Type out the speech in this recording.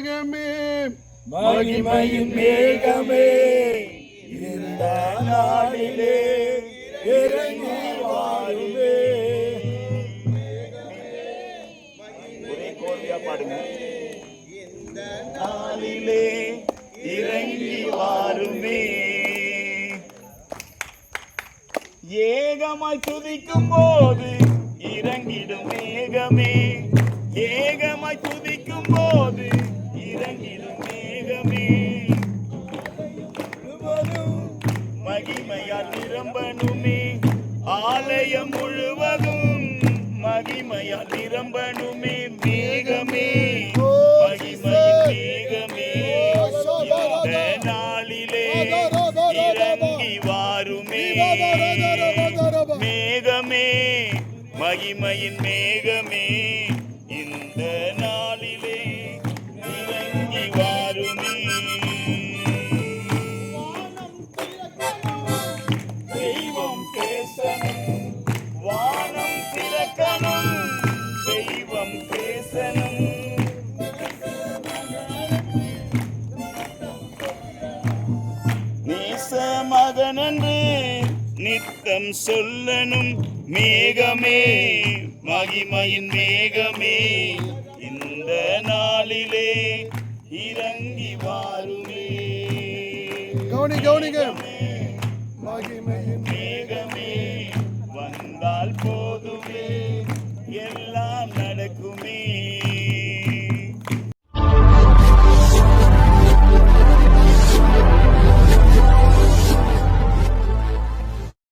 மேகமே மகிமையின் மேகமே இந்த நாளிலே இறங்கி வாருமே. ஒரே கோர்வையா பாடுங்க. இந்த நாளிலே இறங்கி வாருமே. ஏகமாய் துதிக்கும் போது இறங்கிடும் மேகமே. ஏகமாய் துதிக்கும் போது இறங்கிடும் மேகமே. மகிமையால் நிரம்பணுமே. ஆலயம் முழுவதும் மகிமையால் நிரம்பணுமே. மேகமே மகிமையின் மேகமே இந்த நாளிலே இறங்கி வாருமே. மேகமே மகிமையின் மேகமே இந்த நாளிலே இறங்கி வாருமே. தெய்வம் பேசணும், வானம் திறக்கணும், தெய்வம் பேசணும். நேச மகனன்று நித்தம் சொல்லணும். மேகமே மகிமையின் மேகமே இந்த நாளிலே இறங்கி வாருமே. கவனிங்க. மகிமையின் மேகமே வந்தால் போ